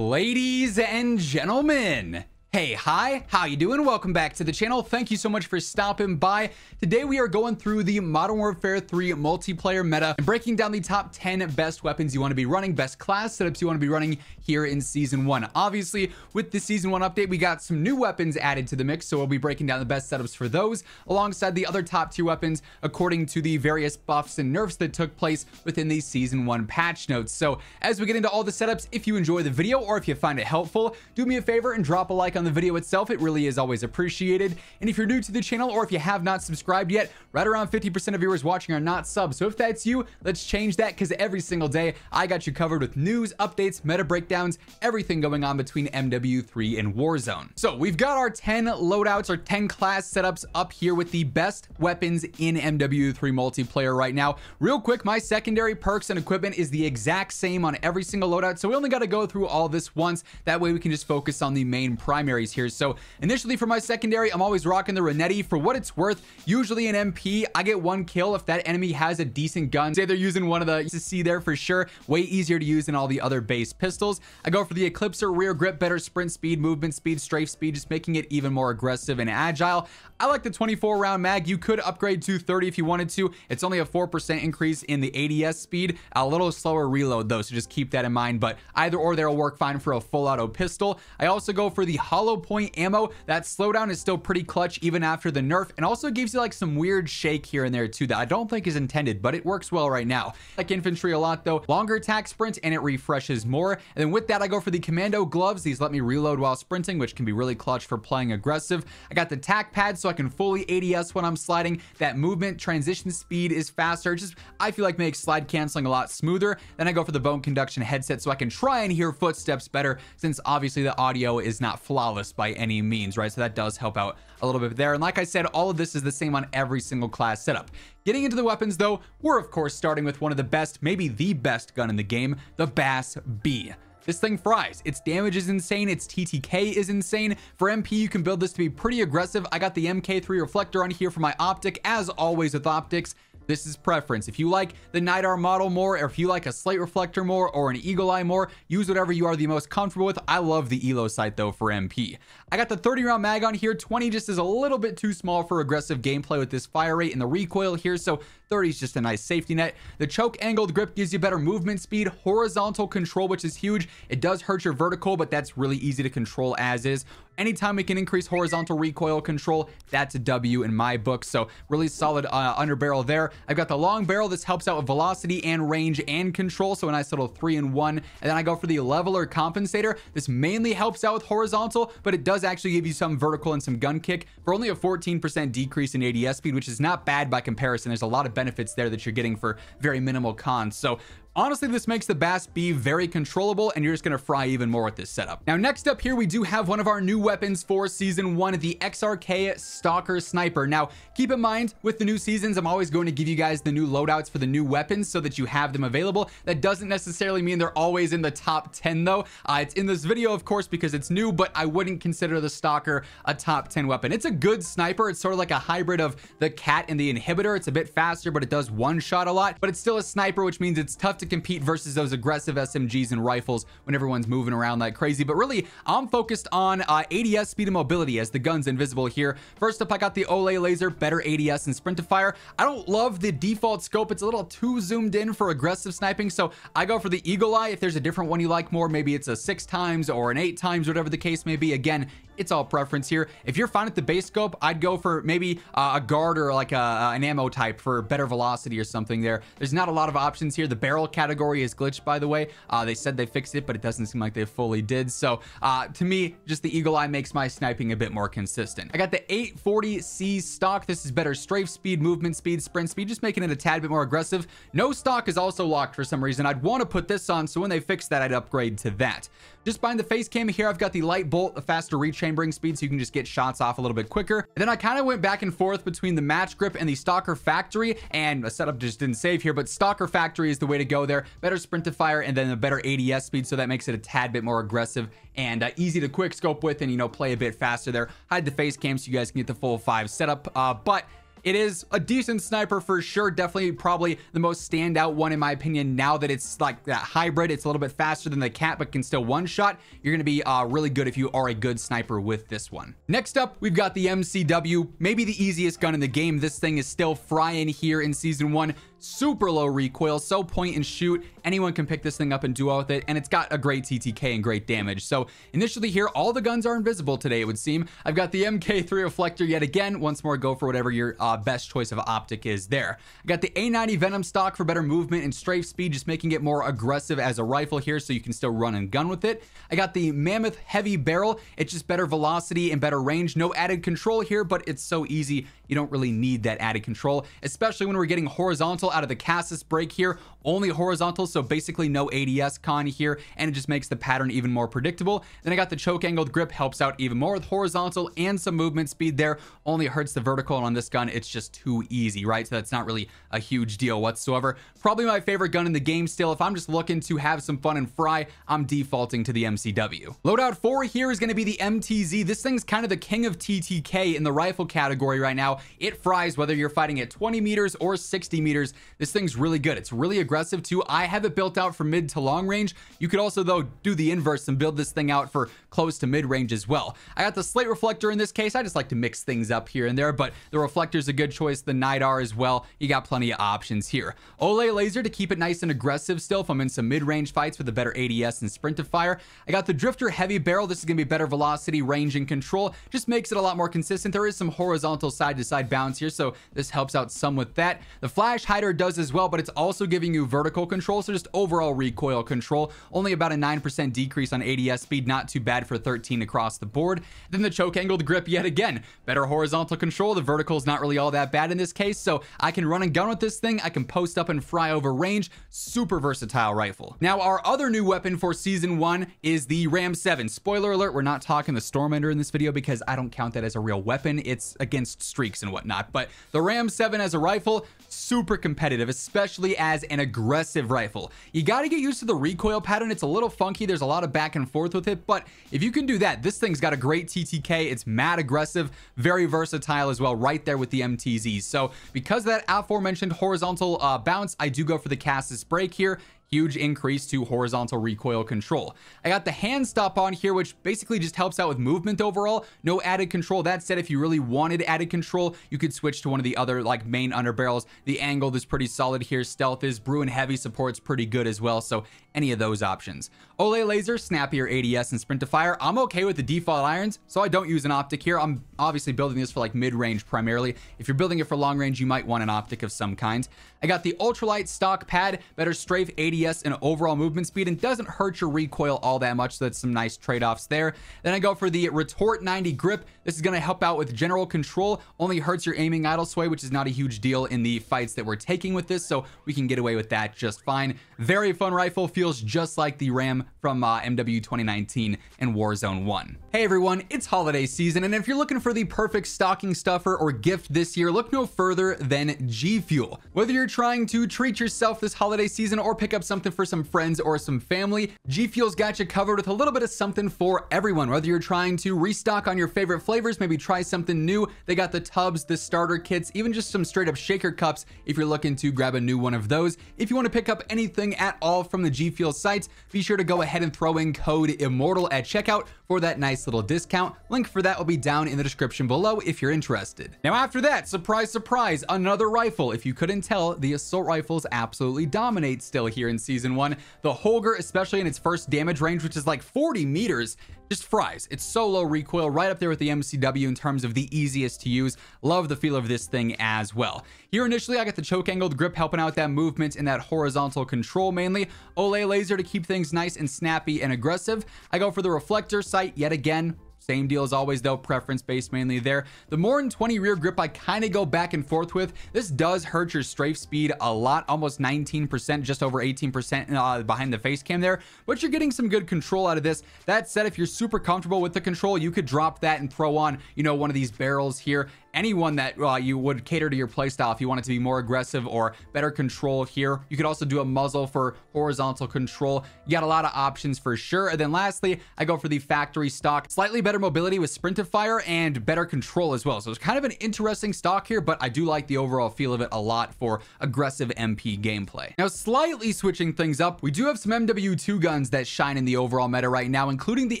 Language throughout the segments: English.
Ladies and gentlemen, hey, hi, how you doing? Welcome back to the channel. Thank you so much for stopping by. Today we are going through the Modern Warfare 3 multiplayer meta and breaking down the top 10 best weapons you want to be running, best class setups you want to be running here in Season 1. Obviously, with the Season 1 update, we got some new weapons added to the mix, so we'll be breaking down the best setups for those, alongside the other top tier weapons according to the various buffs and nerfs that took place within the Season 1 patch notes. So as we get into all the setups, if you enjoy the video or if you find it helpful, do me a favor and drop a like on the video itself. It really is always appreciated. And if you're new to the channel or if you have not subscribed yet, right around 50% of viewers watching are not subs. So if that's you, let's change that, because every single day I got you covered with news, updates, meta breakdowns, everything going on between MW3 and Warzone. So we've got our 10 loadouts or 10 class setups up here with the best weapons in MW3 multiplayer right now. Real quick, my secondary perks and equipment is the exact same on every single loadout, so we only got to go through all this once. That way we can just focus on the main primaries here. So initially for my secondary, I'm always rocking the Renetti. For what it's worth, usually an MP, I get one kill if that enemy has a decent gun. Say they're using one of the C there for sure. Way easier to use than all the other base pistols. I go for the Eclipser, rear grip, better sprint speed, movement speed, strafe speed, just making it even more aggressive and agile. I like the 24 round mag. You could upgrade to 30 if you wanted to. It's only a 4% increase in the ADS speed, a little slower reload though, so just keep that in mind, but either or they'll work fine for a full auto pistol. I also go for the hollow point ammo. That slowdown is still pretty clutch even after the nerf, and also gives you like some weird shake here and there too that I don't think is intended, but it works well right now. I like infantry a lot though. Longer attack sprint and it refreshes more. And then with that, I go for the commando gloves. These let me reload while sprinting, which can be really clutch for playing aggressive. I got the tac pad so I can fully ADS when I'm sliding. That movement transition speed is faster. Just, I feel like makes slide canceling a lot smoother. Then I go for the bone conduction headset so I can try and hear footsteps better, since obviously the audio is not flawless by any means, right? So that does help out a little bit there. And like I said, all of this is the same on every single class setup. Getting into the weapons though, we're of course starting with one of the best, maybe the best gun in the game, the BAS-B. This thing fries. Its damage is insane. Its TTK is insane. For MP, you can build this to be pretty aggressive. I got the MK3 reflector on here for my optic. As always with optics, this is preference. If you like the Nydar model more, or if you like a slate reflector more, or an eagle eye more, use whatever you are the most comfortable with. I love the Elo sight though for MP. I got the 30 round mag on here. 20 just is a little bit too small for aggressive gameplay with this fire rate and the recoil here, so 30 is just a nice safety net. The choke angled grip gives you better movement speed, horizontal control, which is huge. It does hurt your vertical, but that's really easy to control as is. Anytime we can increase horizontal recoil control, that's a W in my book. So really solid under barrel there. I've got the long barrel. This helps out with velocity and range and control, so a nice little 3-in-1. And then I go for the leveler compensator. This mainly helps out with horizontal, but it does actually give you some vertical and some gun kick for only a 14% decrease in ADS speed, which is not bad by comparison. There's a lot of benefits there that you're getting for very minimal cons. So honestly, this makes the BAS-B very controllable, and you're just going to fry even more with this setup. Now, next up here, we do have one of our new weapons for Season 1, the XRK Stalker Sniper. Now, keep in mind, with the new seasons, I'm always going to give you guys the new loadouts for the new weapons so that you have them available. That doesn't necessarily mean they're always in the top 10, though. It's in this video, of course, because it's new, but I wouldn't consider the Stalker a top 10 weapon. It's a good sniper. It's sort of like a hybrid of the Cat and the Inhibitor. It's a bit faster, but it does one-shot a lot. But it's still a sniper, which means it's tough to compete versus those aggressive SMGs and rifles when everyone's moving around like crazy. But really, I'm focused on ADS speed and mobility, as the gun's invisible here. First up, I got the Olay laser, better ADS and sprint to fire. I don't love the default scope. It's a little too zoomed in for aggressive sniping, so I go for the eagle eye. If there's a different one you like more, maybe it's a 6 times or an 8 times, whatever the case may be. Again, it's all preference here. If you're fine with the base scope, I'd go for maybe a guard or like an ammo type for better velocity or something there. There's not a lot of options here. The barrel category is glitched, by the way. They said they fixed it, but it doesn't seem like they fully did. So to me, just the eagle eye makes my sniping a bit more consistent. I got the 840C stock. This is better strafe speed, movement speed, sprint speed, just making it a tad bit more aggressive. No stock is also locked for some reason. I'd want to put this on, so when they fix that, I'd upgrade to that. Just behind the face cam here, I've got the light bolt, the faster rechambering speed, so you can just get shots off a little bit quicker. And then I kind of went back and forth between the match grip and the Stalker Factory, and a setup just didn't save here, but Stalker Factory is the way to go there. Better sprint to fire and then a better ADS speed, so that makes it a tad bit more aggressive and easy to quick scope with and, you know, play a bit faster there. Hide the face cam so you guys can get the full 5 setup, but It is a decent sniper for sure. Definitely probably the most standout one in my opinion, now that it's like that hybrid. It's a little bit faster than the cat, but can still one shot. You're going to be really good if you are a good sniper with this one. Next up, we've got the MCW, maybe the easiest gun in the game. This thing is still frying here in season 1. Super low recoil, so point and shoot. Anyone can pick this thing up and duo with it, and it's got a great TTK and great damage. So initially here, all the guns are invisible today, it would seem. I've got the MK3 reflector yet again. Once more, go for whatever your best choice of optic is there. I got the A90 Venom stock for better movement and strafe speed, just making it more aggressive as a rifle here, so you can still run and gun with it. I got the Mammoth heavy barrel. It's just better velocity and better range. No added control here, but it's so easy. You don't really need that added control, especially when we're getting horizontal out of the Cassis break here. Only horizontal, so basically no ADS con here, and it just makes the pattern even more predictable. Then I got the choke angled grip, helps out even more with horizontal and some movement speed there. Only hurts the vertical, and on this gun it's just too easy, right? So that's not really a huge deal whatsoever. Probably my favorite gun in the game still. If I'm just looking to have some fun and fry, I'm defaulting to the MCW. Loadout 4 here is going to be the MTZ. This thing's kind of the king of TTK in the rifle category right now. It fries whether you're fighting at 20 meters or 60 meters. This thing's really good. It's really aggressive too. I have it built out for mid to long range. You could also though do the inverse and build this thing out for close to mid range as well. I got the slate reflector in this case. I just like to mix things up here and there, but the reflector is a good choice. The NIDAR as well. You got plenty of options here. Olay laser to keep it nice and aggressive still if I'm in some mid range fights with a better ADS and sprint to fire. I got the Drifter heavy barrel. This is going to be better velocity, range, and control. Just makes it a lot more consistent. There is some horizontal side to side bounce here, so this helps out some with that. The Flash hider does as well, but it's also giving you vertical control, so just overall recoil control. Only about a 9% decrease on ADS speed, not too bad for 13 across the board. Then the choke angled grip yet again. Better horizontal control. The vertical is not really all that bad in this case, so I can run and gun with this thing. I can post up and fry over range. Super versatile rifle. Now, our other new weapon for season 1 is the Ram 7. Spoiler alert, we're not talking the Stormender in this video because I don't count that as a real weapon. It's against streaks and whatnot, but the Ram 7 as a rifle, super competitive, especially as an aggressive rifle. You got to get used to the recoil pattern. It's a little funky. There's a lot of back and forth with it, but if you can do that, this thing's got a great TTK. It's mad aggressive, very versatile as well, right there with the MTZ. So because of that aforementioned horizontal bounce, I do go for the Cassis break here. Huge increase to horizontal recoil control. I got the hand stop on here, which basically just helps out with movement overall. No added control. That said, if you really wanted added control, you could switch to one of the other like main underbarrels. The angle is pretty solid here. Stealth is. Brew and heavy support's pretty good as well. So any of those options. Olay laser, snappier ADS and sprint to fire. I'm okay with the default irons, so I don't use an optic here. I'm obviously building this for like mid-range primarily. If you're building it for long range, you might want an optic of some kind. I got the ultralight stock pad, better strafe, ADS, and overall movement speed, and doesn't hurt your recoil all that much, so that's some nice trade-offs there. Then I go for the Retort 90 grip. This is going to help out with general control, only hurts your aiming idle sway, which is not a huge deal in the fights that we're taking with this, so we can get away with that just fine. Very fun rifle, feels just like the Ram from MW 2019 and Warzone 1. Hey everyone, it's holiday season, and if you're looking for the perfect stocking stuffer or gift this year, look no further than G Fuel. Whether you're trying to treat yourself this holiday season or pick up something for some friends or some family, G Fuel's got you covered with a little bit of something for everyone. Whether you're trying to restock on your favorite flavors, maybe try something new, they got the tubs, the starter kits, even just some straight up shaker cups if you're looking to grab a new one of those. If you want to pick up anything at all from the G Fuel site, be sure to go ahead and throw in code IMMORTAL at checkout for that nice little discount. Link for that will be down in the description below if you're interested. Now after that, surprise, surprise, another rifle. If you couldn't tell, the assault rifles absolutely dominate still here in season 1. The Holger, especially in its first damage range, which is like 40 meters, just fries. It's so low recoil, right up there with the MCW in terms of the easiest to use. Love the feel of this thing as well. Here initially, I got the choke angled grip helping out with that movement and that horizontal control mainly. Olay laser to keep things nice and snappy and aggressive. I go for the reflector sight yet again. Same deal as always though, preference based mainly there. The Morin 20 rear grip I kind of go back and forth with. This does hurt your strafe speed a lot, almost 19%, just over 18% behind the face cam there, but you're getting some good control out of this. That said, if you're super comfortable with the control, you could drop that and throw on, you know, one of these barrels here anyone that you would cater to your playstyle if you want it to be more aggressive or better control here. You could also do a muzzle for horizontal control. You got a lot of options for sure. And then lastly, I go for the factory stock. Slightly better mobility with Sprintifire and better control as well. So it's kind of an interesting stock here, but I do like the overall feel of it a lot for aggressive MP gameplay. Now, slightly switching things up, we do have some MW2 guns that shine in the overall meta right now, including the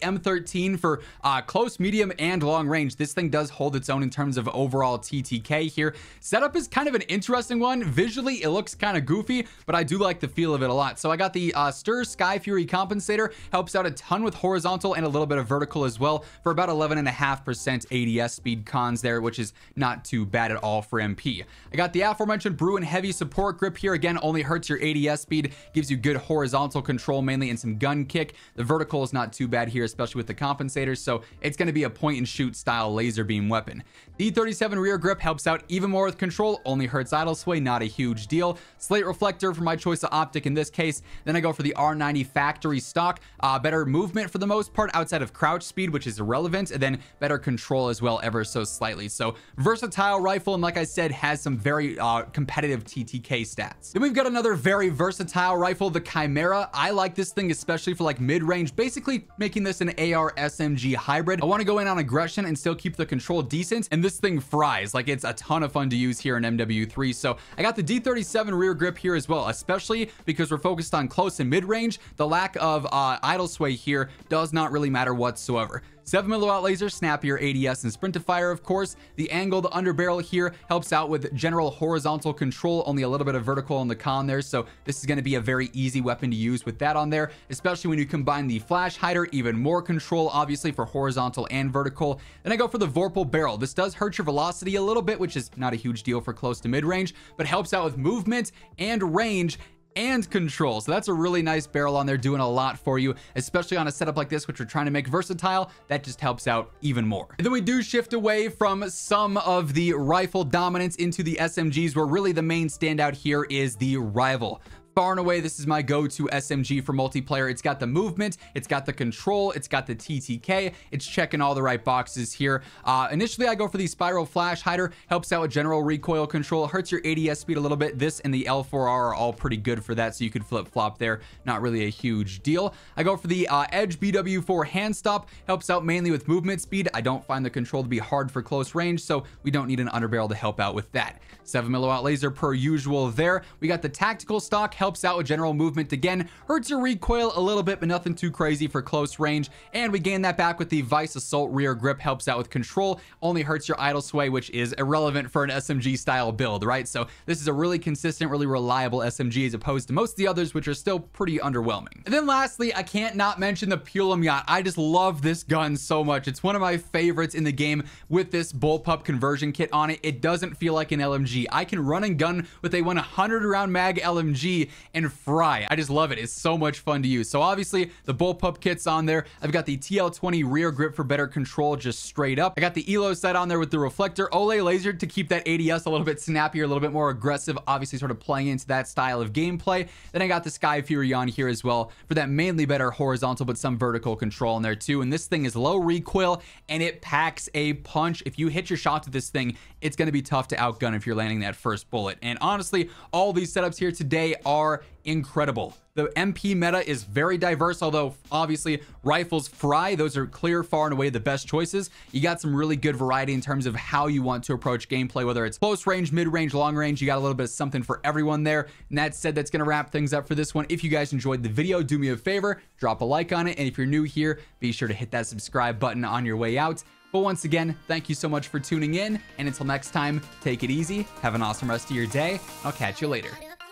M13 for close, medium, and long range. This thing does hold its own in terms of overall TTK here. Setup is kind of an interesting one. Visually, it looks kind of goofy, but I do like the feel of it a lot. So I got the Stir Sky Fury compensator, helps out a ton with horizontal and a little bit of vertical as well for about 11.5% ADS speed cons there, which is not too bad at all for MP. I got the aforementioned Bruen heavy support grip here. Again, only hurts your ADS speed, gives you good horizontal control mainly and some gun kick. The vertical is not too bad here, especially with the compensators, so it's going to be a point and shoot style laser beam weapon. The 37 rear grip helps out even more with control, only hurts idle sway, not a huge deal. Slate reflector for my choice of optic in this case. Then I go for the R90 factory stock, better movement for the most part outside of crouch speed, which is irrelevant, and then better control as well ever so slightly. So versatile rifle, and like I said, has some very competitive TTK stats. Then we've got another very versatile rifle, the Chimera. I like this thing especially for like mid-range, basically making this an AR SMG hybrid. I want to go in on aggression and still keep the control decent, and this thing fries. Like, it's a ton of fun to use here in MW3. So I got the D37 rear grip here as well, especially because we're focused on close and mid-range. The lack of idle sway here does not really matter whatsoever. 7mm laser, snappier ADS and Sprintifire, of course. The angled underbarrel here helps out with general horizontal control, only a little bit of vertical on the con there, so this is going to be a very easy weapon to use with that on there, especially when you combine the flash hider, even more control, obviously, for horizontal and vertical. Then I go for the Vorpal barrel. This does hurt your velocity a little bit, which is not a huge deal for close to mid-range, but helps out with movement and range and control. So that's a really nice barrel on there, doing a lot for you, especially on a setup like this, which we're trying to make versatile. That just helps out even more. And then we do shift away from some of the rifle dominance into the SMGs, where really the main standout here is the Rival. Far and away, this is my go-to SMG for multiplayer. It's got the movement, it's got the control, it's got the TTK, it's checking all the right boxes here. Initially, I go for the Spiral Flash Hider, helps out with general recoil control, hurts your ADS speed a little bit. This and the L4R are all pretty good for that, so you could flip-flop there. Not really a huge deal. I go for the Edge BW4 Hand Stop, helps out mainly with movement speed. I don't find the control to be hard for close range, so we don't need an underbarrel to help out with that. 7mm laser per usual there. We got the Tactical Stock, helps out with general movement again, hurts your recoil a little bit, but nothing too crazy for close range. And we gain that back with the Vice Assault rear grip, helps out with control, only hurts your idle sway, which is irrelevant for an SMG style build, right? So this is a really consistent, really reliable SMG as opposed to most of the others, which are still pretty underwhelming. And then lastly, I can't not mention the Pulum Yacht. I just love this gun so much. It's one of my favorites in the game with this bullpup conversion kit on it. It doesn't feel like an LMG. I can run and gun with a 100 round mag LMG and fry. I just love it. It's so much fun to use. So obviously the bullpup kit's on there. I've got the TL20 rear grip for better control, just straight up. I got the Elo sight on there with the reflector. Olay laser to keep that ADS a little bit snappier, a little bit more aggressive, obviously sort of playing into that style of gameplay. Then I got the Sky Fury on here as well for that mainly better horizontal, but some vertical control in there too. And this thing is low recoil and it packs a punch. If you hit your shots with this thing, it's going to be tough to outgun if you're landing that first bullet. And honestly, all these setups here today are incredible. The MP meta is very diverse, although obviously rifles fry. Those are clear, far and away the best choices. You got some really good variety in terms of how you want to approach gameplay, whether it's close range, mid range, long range. You got a little bit of something for everyone there. And that said, that's going to wrap things up for this one. If you guys enjoyed the video, do me a favor, drop a like on it. And if you're new here, be sure to hit that subscribe button on your way out. But once again, thank you so much for tuning in. And until next time, take it easy. Have an awesome rest of your day. I'll catch you later.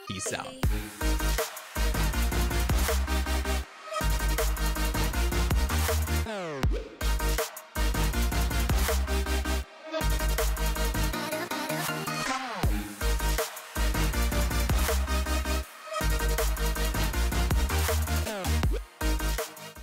Peace out.